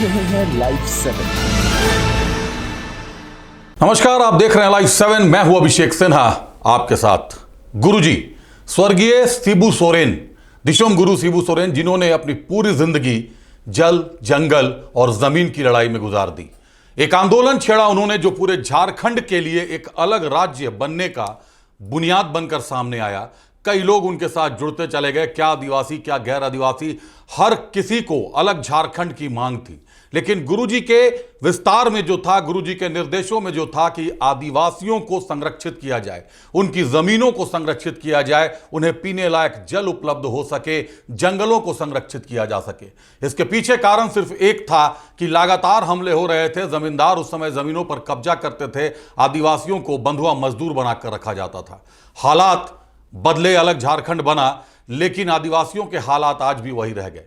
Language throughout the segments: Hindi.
रहे हैं लाइव 7। नमस्कार, आप देख रहे हैं लाइव 7। मैं हूं अभिषेक सिन्हा आपके साथ। गुरुजी स्वर्गीय शिबू सोरेन, दिशोम गुरु शिबू सोरेन, जिन्होंने अपनी पूरी जिंदगी जल, जंगल और जमीन की लड़ाई में गुजार दी। एक आंदोलन छेड़ा उन्होंने जो पूरे झारखंड के लिए एक अलग राज्य बनने का बुनियाद बनकर सामने आया। कई लोग उनके साथ जुड़ते चले गए, क्या आदिवासी क्या गैर आदिवासी, हर किसी को अलग झारखंड की मांग थी। लेकिन गुरुजी के विस्तार में जो था, गुरुजी के निर्देशों में जो था कि आदिवासियों को संरक्षित किया जाए, उनकी जमीनों को संरक्षित किया जाए, उन्हें पीने लायक जल उपलब्ध हो सके, जंगलों को संरक्षित किया जा सके। इसके पीछे कारण सिर्फ एक था कि लगातार हमले हो रहे थे। जमींदार उस समय जमीनों पर कब्जा करते थे, आदिवासियों को बंधुआ मजदूर बनाकर रखा जाता था। हालात बदले, अलग झारखंड बना, लेकिन आदिवासियों के हालात आज भी वही रह गए।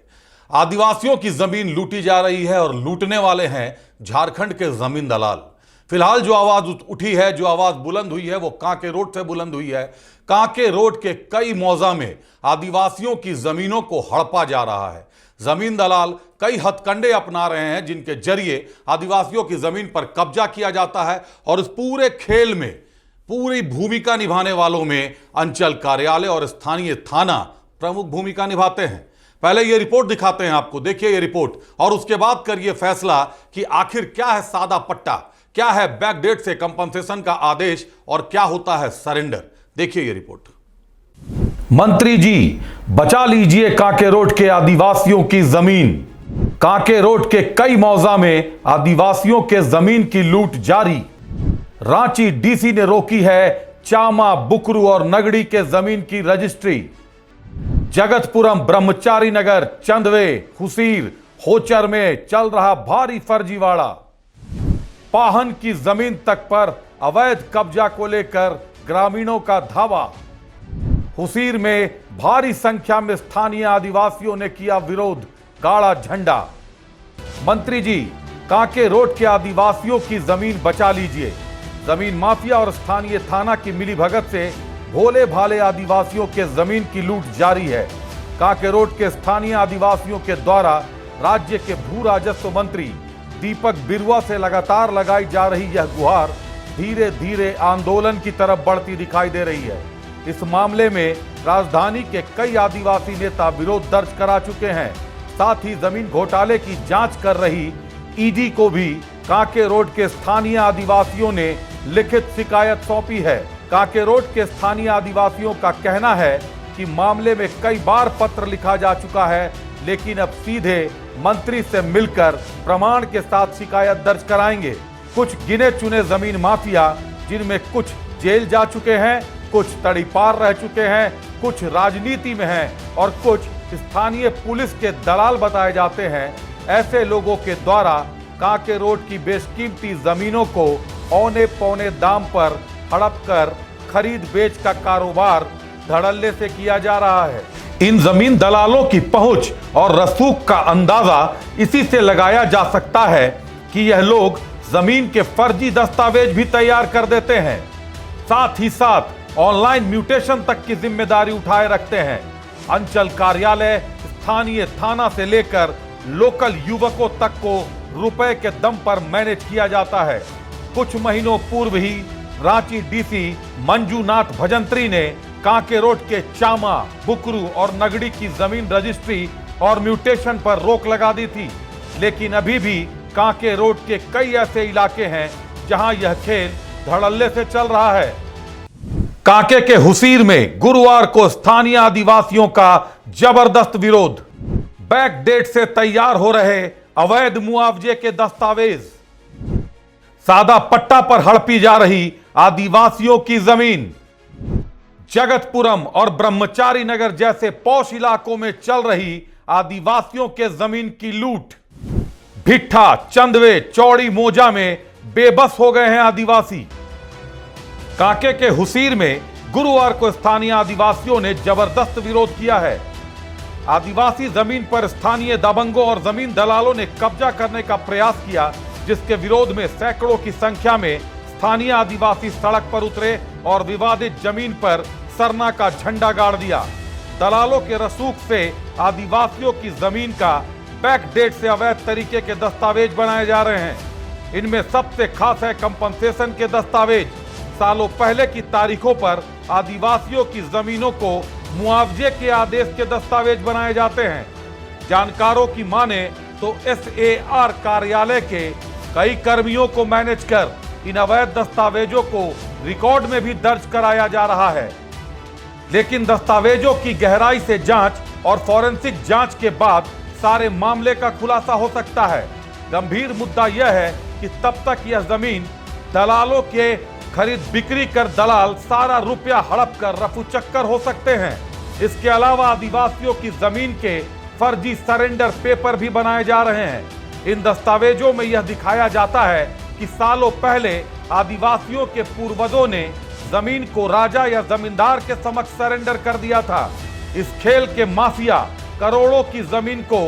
आदिवासियों की जमीन लूटी जा रही है और लूटने वाले हैं झारखंड के जमीन दलाल। फिलहाल जो आवाज उठी है, जो आवाज बुलंद हुई है, वो कांके रोड से बुलंद हुई है। कांके रोड के कई मौजा में आदिवासियों की जमीनों को हड़पा जा रहा है। जमीन दलाल कई हथकंडे अपना रहे हैं जिनके जरिए आदिवासियों की जमीन पर कब्जा किया जाता है। और इस पूरे खेल में पूरी भूमिका निभाने वालों में अंचल कार्यालय और स्थानीय थाना प्रमुख भूमिका निभाते हैं। पहले ये रिपोर्ट दिखाते हैं आपको, देखिए ये रिपोर्ट, और उसके बाद करिए फैसला कि आखिर क्या है सादा पट्टा, क्या है बैकडेट से कंपनसेशन का आदेश और क्या होता है सरेंडर। देखिए ये रिपोर्ट। मंत्री जी, बचा लीजिए कांके रोड के आदिवासियों की जमीन। कांके रोड के कई मौजा में आदिवासियों के जमीन की लूट जारी। रांची डीसी ने रोकी है चामा, बुकरू और नगड़ी के जमीन की रजिस्ट्री। जगतपुरम, ब्रह्मचारी नगर, चंदवे, हुसीर, होचर में चल रहा भारी फर्जीवाड़ा। पाहन की जमीन तक पर अवैध कब्जा को लेकर ग्रामीणों का धावा। हुसीर में भारी संख्या में स्थानीय आदिवासियों ने किया विरोध, गाड़ा झंडा। मंत्री जी, कांके रोड के आदिवासियों की जमीन बचा लीजिए। जमीन माफिया और स्थानीय थाना की मिलीभगत से भोले भाले आदिवासियों के जमीन की लूट जारी है। कांके रोड के स्थानीय आदिवासियों के द्वारा राज्य के भू राजस्व मंत्री दीपक बिरुआ से लगातार लगाई जा रही यह गुहार धीरे धीरे आंदोलन की तरफ बढ़ती दिखाई दे रही है। इस मामले में राजधानी के कई आदिवासी नेता विरोध दर्ज करा चुके हैं। साथ ही जमीन घोटाले की जांच कर रही ईडी को भी कांके रोड के स्थानीय आदिवासियों ने लिखित शिकायत सौंपी है। कांके रोड के स्थानीय आदिवासियों का कहना है कि मामले में कई बार पत्र लिखा जा चुका है, लेकिन अब सीधे मंत्री से मिलकर प्रमाण के साथ शिकायत दर्ज कराएंगे। कुछ गिने चुने जमीन माफिया, जिनमें कुछ जेल जा चुके हैं, कुछ तड़ीपार रह चुके हैं, कुछ राजनीति में हैं और कुछ स्थानीय पुलिस के दलाल बताए जाते हैं, ऐसे लोगों के द्वारा कांके रोड की बेशकीमती जमीनों को औने पौने दाम पर हड़प कर खरीद बेच का कारोबार धड़ल्ले से किया जा रहा है। इन जमीन दलालों की पहुंच और रसूख का अंदाजा इसी से लगाया जा सकता है कि यह लोग जमीन के फर्जी दस्तावेज भी तैयार कर देते हैं। साथ ही साथ ऑनलाइन म्यूटेशन तक की जिम्मेदारी उठाए रखते हैं। अंचल कार्यालय, स्थानीय थाना से लेकर लोकल युवकों तक को रुपए के दम पर मैनेज किया जाता है। कुछ महीनों पूर्व ही रांची डीसी मंजूनाथ भजंत्री ने कांके रोड के चामा, बुकरू और नगड़ी की जमीन रजिस्ट्री और म्यूटेशन पर रोक लगा दी थी। लेकिन अभी भी कांके रोड के कई ऐसे इलाके हैं जहां यह खेल धड़ल्ले से चल रहा है। कांके के हुसीर में गुरुवार को स्थानीय आदिवासियों का जबरदस्त विरोध। बैकडेट से तैयार हो रहे अवैध मुआवजे के दस्तावेज। सादा पट्टा पर हड़पी जा रही आदिवासियों की जमीन। जगतपुरम और ब्रह्मचारी नगर जैसे पौष इलाकों में चल रही आदिवासियों के जमीन की लूट। भिट्ठा, चंदवे, चौड़ी मोजा में बेबस हो गए हैं आदिवासी। कांके के हुसीर में गुरुवार को स्थानीय आदिवासियों ने जबरदस्त विरोध किया है। आदिवासी जमीन पर स्थानीय दबंगों और जमीन दलालों ने कब्जा करने का प्रयास किया, जिसके विरोध में सैकड़ों की संख्या में स्थानीय आदिवासी सड़क पर उतरे और विवादित जमीन पर सरना का झंडा गाड़ दिया। दलालों के रसूख से आदिवासियों की जमीन का बैकडेट से अवैध तरीके के दस्तावेज बनाए जा रहे हैं। इनमें सबसे खास है कंपनसेशन के दस्तावेज। सालों पहले की तारीखों पर आदिवासियों की जमीनों को मुआवजे के आदेश के दस्तावेज बनाए जाते हैं। जानकारों की माने तो SAR कार्यालय के कई कर्मियों को मैनेज कर इन अवैध दस्तावेजों को रिकॉर्ड में भी दर्ज कराया जा रहा है। लेकिन दस्तावेजों की गहराई से जांच और फॉरेंसिक जांच के बाद सारे मामले का खुलासा हो सकता है। गंभीर मुद्दा यह है कि तब तक यह जमीन दलालों के खरीद बिक्री कर दलाल सारा रुपया हड़प कर रफू चक्कर हो सकते हैं। इसके अलावा आदिवासियों की जमीन के फर्जी सरेंडर पेपर भी बनाए जा रहे हैं। इन दस्तावेजों में यह दिखाया जाता है कि सालों पहले आदिवासियों के पूर्वजों ने जमीन को राजा या जमींदार के समक्ष सरेंडर कर दिया था। इस खेल के माफिया करोड़ों की जमीन को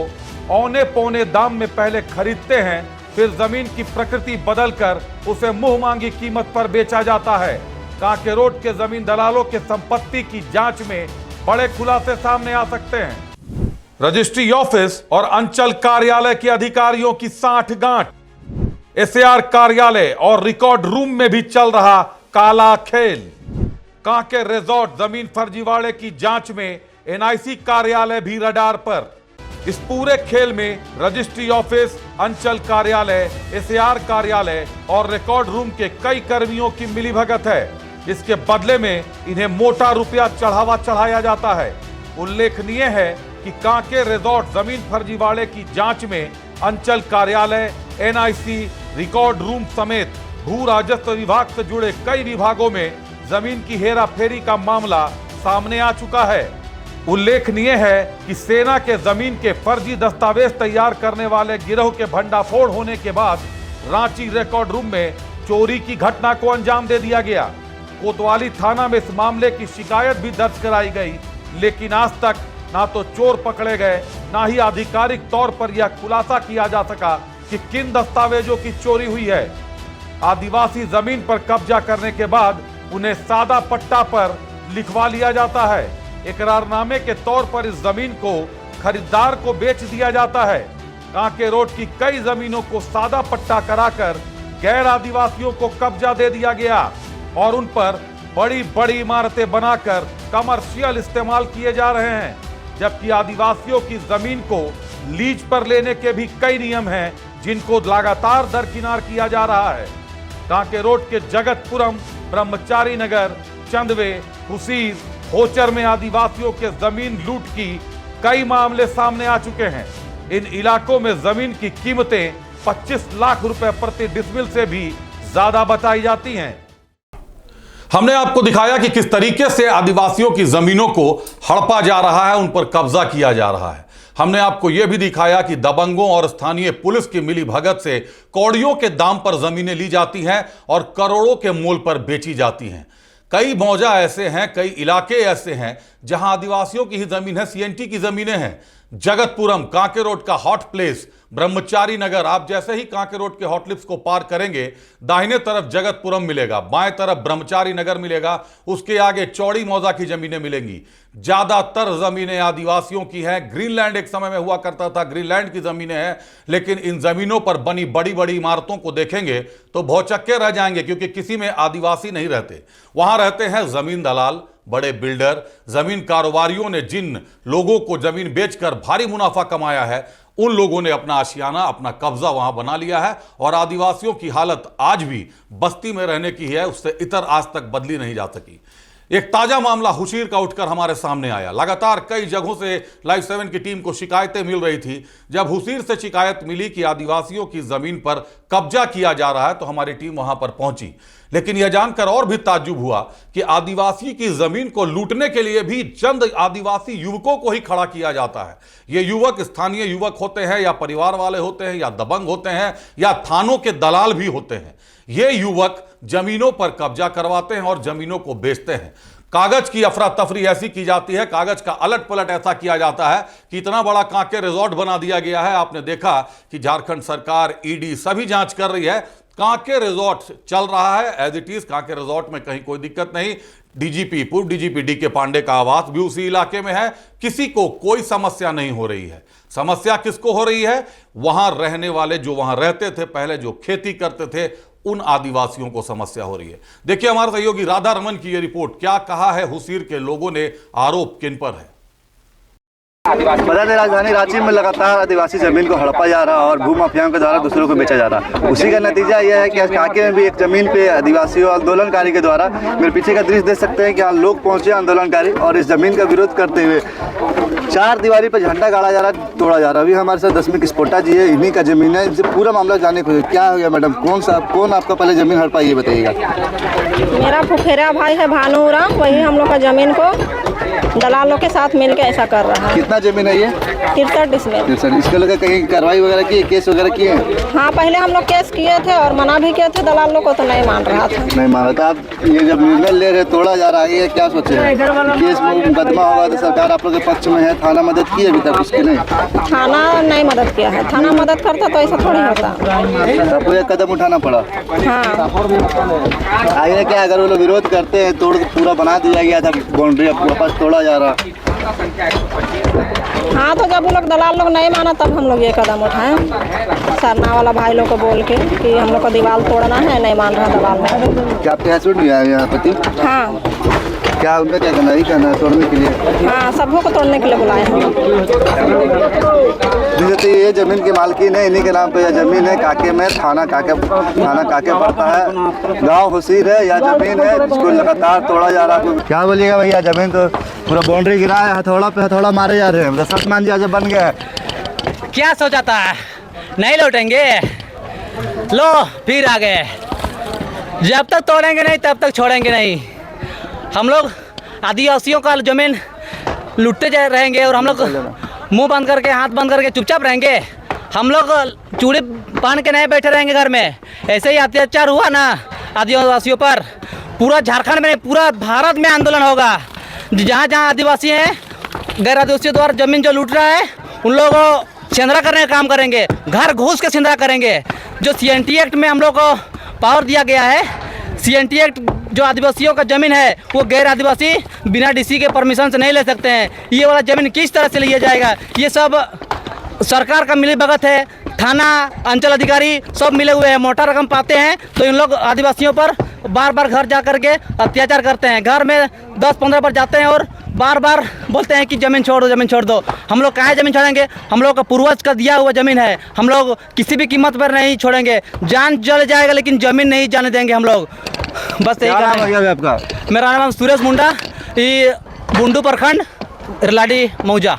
औने पौने दाम में पहले खरीदते हैं, फिर जमीन की प्रकृति बदलकर उसे मुंह मांगी कीमत पर बेचा जाता है। कांके रोड के जमीन दलालों के संपत्ति की जांच में बड़े खुलासे सामने आ सकते हैं। रजिस्ट्री ऑफिस और अंचल कार्यालय के अधिकारियों की साठगांठ। SAR कार्यालय और रिकॉर्ड रूम में भी चल रहा काला खेल। कांके रिजॉर्ट जमीन फर्जीवाड़े की जांच में NIC कार्यालय भी रडार पर। इस पूरे खेल में रजिस्ट्री ऑफिस, अंचल कार्यालय, SAR कार्यालय और रिकॉर्ड रूम के कई कर्मियों की मिलीभगत है। इसके बदले में इन्हें मोटा रुपया चढ़ावा चढ़ाया जाता है। उल्लेखनीय है कि कांके रिजॉर्ट जमीन फर्जीवाड़े की जांच में अंचल कार्यालय, NIC, रिकॉर्ड रूम समेत भू राजस्व विभाग से जुड़े कई विभागों में जमीन की हेराफेरी का मामला सामने आ चुका है। उल्लेखनीय है कि सेना के जमीन के फर्जी दस्तावेज तैयार करने वाले गिरोह के भंडाफोड़ होने के बाद रांची रिकॉर्ड रूम में चोरी की घटना को अंजाम दे दिया गया। कोतवाली थाना में इस मामले की शिकायत भी दर्ज कराई गई, लेकिन आज तक ना तो चोर पकड़े गए, ना ही आधिकारिक तौर पर यह खुलासा किया जा सका कि किन दस्तावेजों की चोरी हुई है। आदिवासी जमीन पर कब्जा करने के बाद उन्हें सादा पट्टा पर लिखवा लिया जाता है। इकरारनामे के तौर पर इस जमीन को खरीदार को बेच दिया जाता है। कांके रोड की कई जमीनों को सादा पट्टा कराकर गैर आदिवासियों को कब्जा दे दिया गया और उन पर बड़ी बड़ी इमारतें बनाकर कमर्शियल इस्तेमाल किए जा रहे हैं, जबकि आदिवासियों की जमीन को लीज पर लेने के भी कई नियम हैं जिनको लगातार दरकिनार किया जा रहा है। कांके रोड के जगतपुरम, ब्रह्मचारी नगर, चंदवे, हुसीर, होचर में आदिवासियों के जमीन लूट की कई मामले सामने आ चुके हैं। इन इलाकों में जमीन की कीमतें 25 लाख रुपए प्रति डिसमिल से भी ज्यादा बताई जाती हैं। हमने आपको दिखाया कि किस तरीके से आदिवासियों की जमीनों को हड़पा जा रहा है, उन पर कब्जा किया जा रहा है। हमने आपको यह भी दिखाया कि दबंगों और स्थानीय पुलिस की मिली भगत से कौड़ियों के दाम पर जमीनें ली जाती हैं और करोड़ों के मोल पर बेची जाती हैं। कई मौजा ऐसे हैं, कई इलाके ऐसे हैं जहां आदिवासियों की ही जमीन है, CNT की जमीनें हैं। जगतपुरम, कांके रोड का हॉट प्लेस, ब्रह्मचारी नगर, आप जैसे ही कांके रोड के हॉटलिप्स को पार करेंगे दाहिने तरफ जगतपुरम मिलेगा, बाएं तरफ ब्रह्मचारी नगर मिलेगा, उसके आगे चौड़ी मौजा की जमीनें मिलेंगी। ज्यादातर जमीनें आदिवासियों की हैं। ग्रीनलैंड एक समय में हुआ करता था, ग्रीनलैंड की जमीनें हैं, लेकिन इन जमीनों पर बनी बड़ी बड़ी इमारतों को देखेंगे तो भौचक्के रह जाएंगे, क्योंकि किसी में आदिवासी नहीं रहते। वहां रहते हैं जमीन दलाल, बड़े बिल्डर, जमीन कारोबारियों ने जिन लोगों को जमीन बेचकर भारी मुनाफा कमाया है, उन लोगों ने अपना आशियाना, अपना कब्जा वहां बना लिया है। और आदिवासियों की हालत आज भी बस्ती में रहने की है, उससे इतर आज तक बदली नहीं जा सकी। एक ताजा मामला हुसीर का उठकर हमारे सामने आया। लगातार कई जगहों से लाइव 7 की टीम को शिकायतें मिल रही थी। जब हुसीर से शिकायत मिली कि आदिवासियों की जमीन पर कब्जा किया जा रहा है तो हमारी टीम वहां पर पहुंची। लेकिन यह जानकर और भी ताज्जुब हुआ कि आदिवासी की जमीन को लूटने के लिए भी चंद आदिवासी युवकों को ही खड़ा किया जाता है। ये युवक स्थानीय युवक होते हैं या परिवार वाले होते हैं या दबंग होते हैं या थानों के दलाल भी होते हैं। ये युवक जमीनों पर कब्जा करवाते हैं और जमीनों को बेचते हैं। कागज की अफरा तफरी ऐसी की जाती है, कागज का अलट पलट ऐसा किया जाता है कि इतना बड़ा कांके रिजॉर्ट बना दिया गया है। आपने देखा कि झारखंड सरकार, ईडी सभी जांच कर रही है। कांके रिजॉर्ट चल रहा है as it is. Kanke resort में कहीं कोई दिक्कत नहीं। डीजीपी, पूर्व डीजीपी डीके पांडे का आवास भी उसी इलाके में है। किसी को कोई समस्या नहीं हो रही है। समस्या किसको हो रही है? वहां रहने वाले, जो वहां रहते थे पहले, जो खेती करते थे, उन आदिवासियों को समस्या हो रही है। देखिए हमारे सहयोगी राधा रमन की यह रिपोर्ट। क्या कहा है हुसीर के लोगों ने, आरोप किन पर है? मध्य राजधानी रांची में लगातार आदिवासी जमीन को हड़पा जा रहा और भूमाफियाओं के द्वारा दूसरों को बेचा जा रहा। उसी का नतीजा यह है कि आज कांके में भी एक जमीन पे आदिवासियों आंदोलनकारी के द्वारा, मेरे पीछे का दृश्य देख सकते हैं कि यहाँ लोग पहुंचे आंदोलनकारी और इस जमीन का विरोध करते हुए चार दीवारी पर झंडा गाड़ा जा रहा, तोड़ा जा रहा। अभी हमारे साथ दसवीं किस्पोटा जी है, इन्हीं का जमीन है। इनसे पूरा मामला जाने को क्या हो गया मैडम, कौन आपका पहले जमीन हड़पा, ये बताइएगा। मेरा फुफेरा भाई है भानुराम, वही हम लोग का जमीन को दलालों के साथ मिलकर ऐसा कर रहा है। कितना जमीन है ये? 63 डिसमिल। इसके लेकर कहीं कार्रवाई वगैरह की, केस वगैरह किए? हाँ, पहले हम लोग केस किए थे और मना भी किए थे दलालों को, तो नहीं मान रहा था। नहीं मान रहा था। आप ये जब निर्णय ले रहे, तोड़ा जा रहा है, ये क्या सोचे? केस मुकदमा होगा तो सरकार आप लोग के पक्ष में है, थाना मदद की अभी तक उसकी नहीं? थाना नहीं मदद किया है। थाना मदद करता तो ऐसा थोड़ी होता। आपको एक कदम उठाना पड़ा। हाँ, आगे क्या, अगर वो लोग विरोध करते हैं, तोड़ पूरा बना दिया गया था बाउंड्री, अब वापस तोड़ा जा रहा। हाँ, तो जब वो लोग दलाल लोग नहीं माना तब हम लोग ये कदम उठाए, सरना वाला भाई लोग को बोल के कि हम लोग को दीवार तोड़ना है, नहीं मान रहा दलाल में। क्या आपके हस्बैंड भी आए यहाँ पति? हाँ। क्या उनका क्या कहना है? कहना है तोड़ने के लिए? हाँ, सबको को तोड़ने के लिए बुलाए हैं। ये जमीन की मालकिन है, इन्हीं के नाम पे यह जमीन है। काके में थाना काके पड़ता है, गांव हुसीर है, यह जमीन है जिसको लगातार तोड़ा जा रहा है। क्या बोलिएगा भैया, जमीन तो पूरा बाउंड्री गिरा है, हथौड़ा पे हथौड़ा मारे जा रहे हैं। सतमान जी आज बन गया, क्या सोचा था नहीं लौटेंगे, लो फिर आ गए। जब तक तोड़ेंगे नहीं तब तक छोड़ेंगे नहीं। हम लोग आदिवासियों का जमीन लुटते जा रहेंगे और हम लोग मुंह बंद करके, हाथ बंद करके चुपचाप रहेंगे। हम लोग चूड़ी पहन के नहीं बैठे रहेंगे घर में। ऐसे ही अत्याचार हुआ ना आदिवासियों पर, पूरा झारखंड में, पूरा भारत में आंदोलन होगा। जहाँ जहाँ आदिवासी हैं, गैर आदिवासियों द्वारा जमीन जो लूट रहा है, उन लोगों को छिंदरा करने का काम करेंगे, घर घुस के छिंदरा करेंगे। जो CNT एक्ट में हम लोग को पावर दिया गया है, CNT एक्ट जो आदिवासियों का ज़मीन है वो गैर आदिवासी बिना DC के परमिशन से नहीं ले सकते हैं। ये वाला ज़मीन किस तरह से लिया जाएगा, ये सब सरकार का मिलीभगत है। थाना, अंचल अधिकारी सब मिले हुए हैं। मोटा रकम पाते हैं तो इन लोग आदिवासियों पर बार बार घर जा कर के अत्याचार करते हैं। घर में 10-15 बार जाते हैं और बार बार बोलते हैं कि ज़मीन छोड़ दो, ज़मीन छोड़ दो। हम लोग काहे ज़मीन छोड़ेंगे? हम लोग का पूर्वज का दिया हुआ ज़मीन है, हम लोग किसी भी कीमत पर नहीं छोड़ेंगे। जान जल जाएगा लेकिन ज़मीन नहीं जाने देंगे हम लोग। बस यही नाम है आपका? मेरा नाम सुरेश मुंडा, ये बुंडू प्रखंड, रिलाडी मौजा।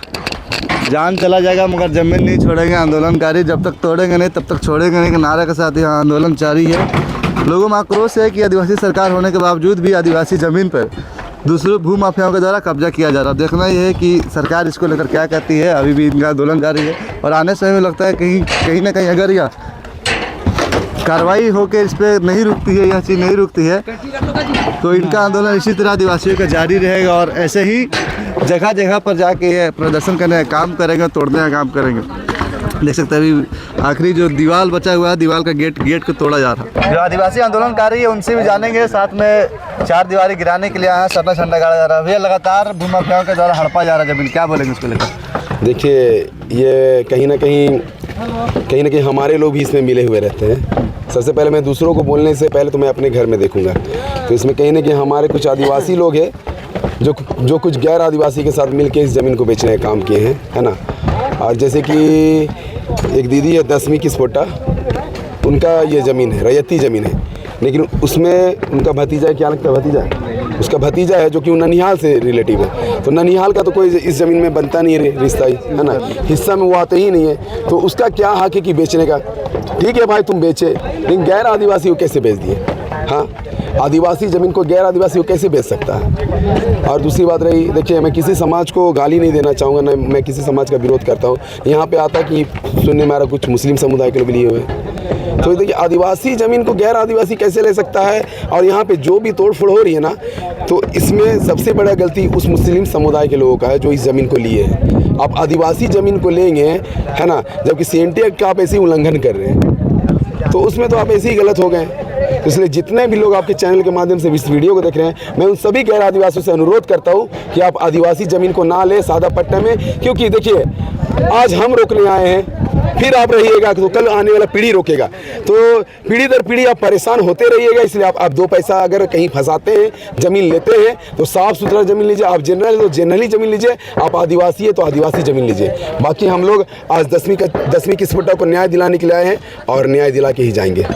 जान चला जाएगा मगर जमीन नहीं छोड़ेंगे आंदोलनकारी। जब तक तोड़ेंगे नहीं तब तक छोड़ेंगे नहीं के नारे के साथ यहाँ आंदोलन जारी है। लोगों में आक्रोश है कि आदिवासी सरकार होने के बावजूद भी आदिवासी ज़मीन पर दूसरों भूमाफियाओं के द्वारा कब्जा किया जा रहा है। देखना यह है कि सरकार इसको लेकर क्या कहती है। अभी भी इनका आंदोलन जारी है और आने समय में लगता है कहीं ना कहीं अगर यह कार्रवाई होकर इस पर नहीं रुकती है, यह चीज़ नहीं रुकती है, तो इनका आंदोलन इसी तरह आदिवासियों का जारी रहेगा और ऐसे ही जगह जगह पर जाके ये प्रदर्शन करने का काम करेंगे, तोड़ने का काम करेंगे। देख सकते हैं अभी आखिरी जो दीवार बचा हुआ है, दीवार का गेट को तोड़ा जा रहा है। जो आदिवासी आंदोलनकारी है उनसे भी जानेंगे। साथ में चार दीवारी गिराने के लिए यहाँ सरना झंडा गाड़ा जा रहा है। भैया लगातार भूमाफियाओं के द्वारा हड़पा जा रहा है जमीन, क्या बोलेंगे उसको लेकर? देखिए, ये कहीं ना कहीं हमारे लोग भी इसमें मिले हुए रहते हैं। सबसे पहले मैं दूसरों को बोलने से पहले तो मैं अपने घर में देखूंगा। तो इसमें कहीं ना कहीं हमारे कुछ आदिवासी लोग हैं जो कुछ गैर आदिवासी के साथ मिलके इस ज़मीन को बेचने का काम किए हैं, है ना। और जैसे कि एक दीदी है 10वीं किस्पोटा, उनका ये ज़मीन है, रैयती ज़मीन है, लेकिन उसमें उनका भतीजा है, क्या लगता है भतीजा है, उसका भतीजा है जो कि ननिहाल से रिलेटिव है। तो ननिहाल का तो कोई इस ज़मीन में बनता नहीं है रिश्ता ही, है ना, हिस्सा में वो आते ही नहीं है। तो उसका क्या हक है कि बेचने का? ठीक है भाई, तुम बेचे, लेकिन गैर आदिवासी को कैसे बेच दिए? हाँ, आदिवासी ज़मीन को गैर आदिवासी को कैसे बेच सकता है? और दूसरी बात रही, देखिए, मैं किसी समाज को गाली नहीं देना चाहूँगा, ना मैं किसी समाज का विरोध करता हूँ। यहाँ पे आता कि सुनने में आ रहा कुछ मुस्लिम समुदाय के लोग लिए हुए। तो देखिए, आदिवासी ज़मीन को गैर आदिवासी कैसे ले सकता है? और यहाँ पे जो भी तोड़फोड़ हो रही है ना, तो इसमें सबसे बड़ा गलती उस मुस्लिम समुदाय के लोगों का है जो इस ज़मीन को लिए हैं। आप आदिवासी ज़मीन को लेंगे, है ना, जबकि CNT एक्ट का आप ऐसे ही उल्लंघन कर रहे हैं, तो उसमें तो आप ऐसे ही गलत हो गए। तो इसलिए जितने भी लोग आपके चैनल के माध्यम से इस वीडियो को देख रहे हैं, मैं उन सभी गैर आदिवासियों से अनुरोध करता हूँ कि आप आदिवासी ज़मीन को ना लें सादा पट्टा में, क्योंकि देखिए आज हम रोकने आए हैं, फिर आप रहिएगा तो कल आने वाला पीढ़ी रोकेगा, तो पीढ़ी दर पीढ़ी आप परेशान होते रहिएगा। इसलिए आप 2 पैसा अगर कहीं फंसाते हैं, ज़मीन लेते हैं तो साफ़ सुथरा ज़मीन लीजिए। आप जनरल है तो जनरली ज़मीन लीजिए, आप आदिवासी है तो आदिवासी ज़मीन लीजिए। बाकी हम लोग आज 10वीं किस्मतों को न्याय दिलाने के लिए आए हैं और न्याय दिला के ही जाएंगे।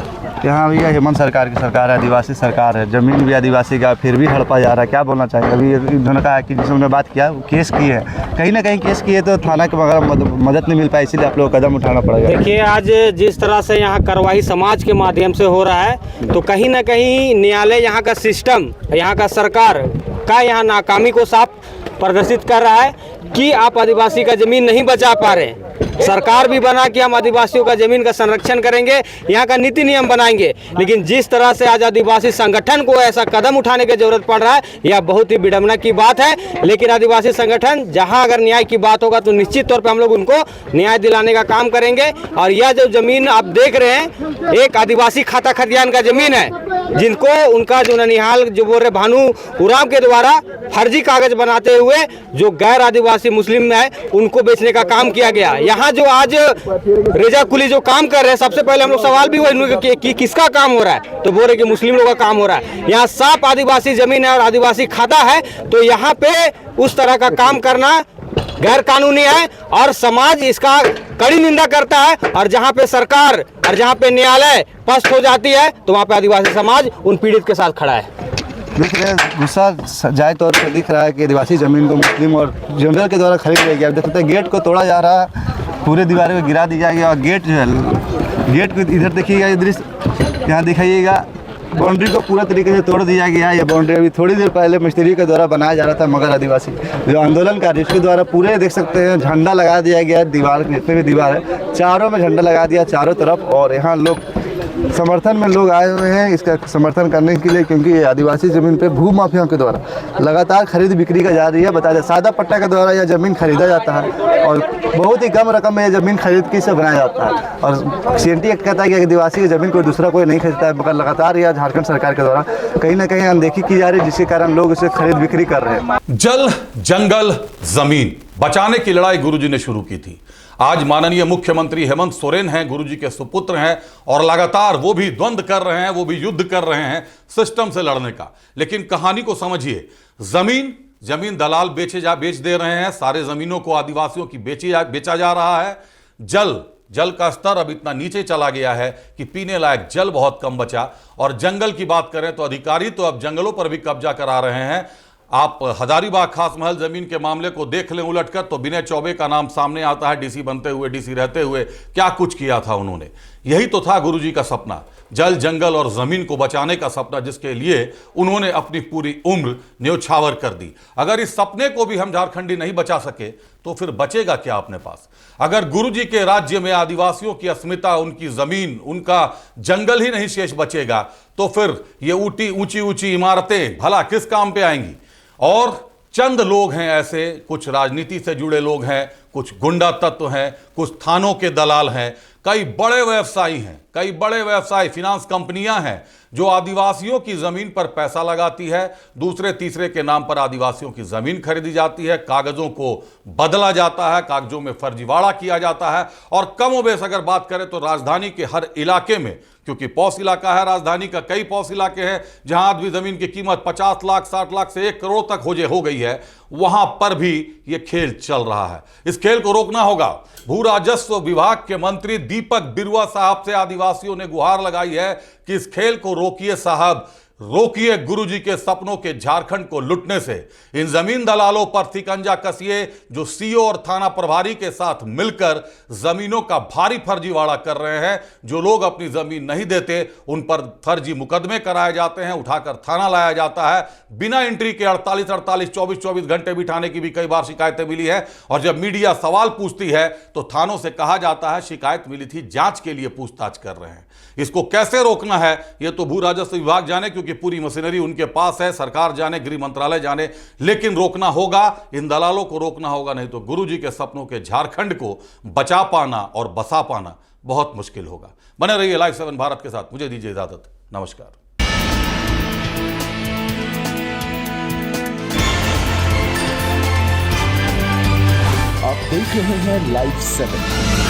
यहाँ भैया हेमंत सरकार की सरकार है, आदिवासी सरकार है, ज़मीन भी आदिवासी का, फिर भी हड़पा जा रहा है। क्या बोलना चाहिए? अभी इन्होंने कहा कि जिसने बात किया केस किए हैं, कहीं ना कहीं केस किए तो थाना के बगैर मदद नहीं मिल पाई, इसीलिए आप लोग कदम उठाना पड़ेगा। देखिए आज जिस तरह से यहाँ कार्रवाई समाज के माध्यम से हो रहा है, तो कहीं ना कहीं न्यायालय यहाँ का सिस्टम, यहाँ का सरकार का यहाँ नाकामी को साफ प्रदर्शित कर रहा है कि आप आदिवासी का ज़मीन नहीं बचा पा रहे। सरकार भी बना कि हम आदिवासियों का ज़मीन का संरक्षण करेंगे, यहाँ का नीति नियम बनाएंगे, लेकिन जिस तरह से आज आदिवासी संगठन को ऐसा कदम उठाने की जरूरत पड़ रहा है, यह बहुत ही विडंबना की बात है। लेकिन आदिवासी संगठन जहाँ अगर न्याय की बात होगा तो निश्चित तौर पर हम लोग उनको न्याय दिलाने का काम करेंगे। और यह जो ज़मीन आप देख रहे हैं, एक आदिवासी खाता खतियान का ज़मीन है, जिनको उनका जो ननिहाल जो बोल रहे भानु उरांव के द्वारा फर्जी कागज बनाते हुए जो गैर आदिवासी मुस्लिम है उनको बेचने का काम किया गया। यहाँ जो आज रेजा कुली जो काम कर रहे हैं, सबसे पहले हम लोग सवाल भी हुआ कि किसका काम हो रहा है, तो बोल रहे कि मुस्लिम लोगों का काम हो रहा है। यहाँ साफ आदिवासी जमीन है और आदिवासी खाता है, तो यहाँ पे उस तरह का काम करना गैर कानूनी है और समाज इसका कड़ी निंदा करता है। और जहाँ पे सरकार और जहाँ पे न्यायालय पस्त हो जाती है, तो वहाँ पे आदिवासी समाज उन पीड़ित के साथ खड़ा है। दिख रहे हैं गुस्सा जाए तौर पर दिख रहा है कि आदिवासी ज़मीन को मुस्लिम और जनरल के द्वारा खरीद लिया गया। देख सकते हैं गेट को तोड़ा जा रहा है, पूरे दीवारों को गिरा दिया गया और गेट जो है, गेट को इधर देखिएगा, ये दृश्य यहाँ दिखाइएगा, बाउंड्री को पूरा तरीके से तोड़ दिया गया है। ये बाउंड्री अभी थोड़ी देर पहले मिस्त्री के द्वारा बनाया जा रहा था, मगर आदिवासी जो आंदोलनकारी उसके द्वारा पूरे देख सकते हैं झंडा लगा दिया गया है। दीवार जितने भी दीवार है चारों में झंडा लगा दिया चारों तरफ, और यहाँ लोग समर्थन में लोग आए हुए हैं इसका समर्थन करने के लिए, क्योंकि ये आदिवासी ज़मीन पे भू माफियाओं के द्वारा लगातार खरीद बिक्री का जारी है। बता दें सादा पट्टा के द्वारा यह ज़मीन खरीदा जाता है और बहुत ही कम रकम में यह ज़मीन खरीद के इसे बनाया जाता है। और CNT एक्ट कहता है कि आदिवासी की ज़मीन कोई दूसरा कोई नहीं खरीदता है, मगर लगातार यह झारखंड सरकार के द्वारा कहीं ना कहीं अनदेखी की जा रही है, जिसके कारण लोग इसे खरीद बिक्री कर रहे हैं। जल, जंगल, जमीन बचाने की लड़ाई गुरुजी ने शुरू की थी। आज माननीय मुख्यमंत्री हेमंत सोरेन हैं, गुरुजी के सुपुत्र हैं, और लगातार वो भी द्वंद्व कर रहे हैं, वो भी युद्ध कर रहे हैं सिस्टम से लड़ने का। लेकिन कहानी को समझिए, जमीन दलाल बेच दे रहे हैं, सारे जमीनों को आदिवासियों की बेचा जा रहा है। जल का स्तर अब इतना नीचे चला गया है कि पीने लायक जल बहुत कम बचा। और जंगल की बात करें तो अधिकारी तो अब जंगलों पर भी कब्जा करा रहे हैं। आप हजारीबाग खास महल जमीन के मामले को देख लें उलटकर, तो विनय चौबे का नाम सामने आता है। डीसी बनते हुए, डीसी रहते हुए क्या कुछ किया था उन्होंने। यही तो था गुरुजी का सपना, जल, जंगल और जमीन को बचाने का सपना, जिसके लिए उन्होंने अपनी पूरी उम्र न्योछावर कर दी। अगर इस सपने को भी हम झारखंडी नहीं बचा सके तो फिर बचेगा क्या अपने पास? अगर गुरुजी के राज्य में आदिवासियों की अस्मिता, उनकी जमीन, उनका जंगल ही नहीं शेष बचेगा, तो फिर ये ऊंची ऊंची इमारतें भला किस काम पे आएंगी? और चंद लोग हैं ऐसे, कुछ राजनीति से जुड़े लोग हैं, कुछ गुंडा तत्व हैं, कुछ थानों के दलाल हैं, कई बड़े व्यवसायी हैं, कई बड़े व्यवसायी फिनांस कंपनियां हैं जो आदिवासियों की जमीन पर पैसा लगाती है। दूसरे तीसरे के नाम पर आदिवासियों की जमीन खरीदी जाती है, कागजों को बदला जाता है, कागजों में फर्जीवाड़ा किया जाता है। और कमोबेश अगर बात करें तो राजधानी के हर इलाके में, क्योंकि पॉश इलाका है राजधानी का, कई पॉश इलाके हैं जहां आदमी जमीन की कीमत 50 लाख 60 लाख से 1 करोड़ तक हो गई है, वहां पर भी यह खेल चल रहा है। इस खेल को रोकना होगा। भू राजस्व विभाग के मंत्री दीपक बिरुआ साहब से आदिवासियों ने गुहार लगाई है कि इस खेल को रोकिए साहब, रोकिए गुरुजी के सपनों के झारखंड को लुटने से। इन जमीन दलालों पर शिकंजा कसिए जो सीओ और थाना प्रभारी के साथ मिलकर जमीनों का भारी फर्जीवाड़ा कर रहे हैं। जो लोग अपनी जमीन नहीं देते उन पर फर्जी मुकदमे कराए जाते हैं, उठाकर थाना लाया जाता है। बिना एंट्री के 48 24 घंटे बिठाने की भी कई बार शिकायतें मिली है। और जब मीडिया सवाल पूछती है तो थानों से कहा जाता है शिकायत मिली थी, जांच के लिए पूछताछ कर रहे हैं। इसको कैसे रोकना है यह तो भू राजस्व विभाग जाने, क्योंकि पूरी मशीनरी उनके पास है, सरकार जाने, गृह मंत्रालय जाने, लेकिन रोकना होगा, इन दलालों को रोकना होगा, नहीं तो गुरुजी के सपनों के झारखंड को बचा पाना और बसा पाना बहुत मुश्किल होगा। बने रहिए लाइव 7 भारत के साथ, मुझे दीजिए इजाजत, नमस्कार। आप देख रहे हैं लाइव 7।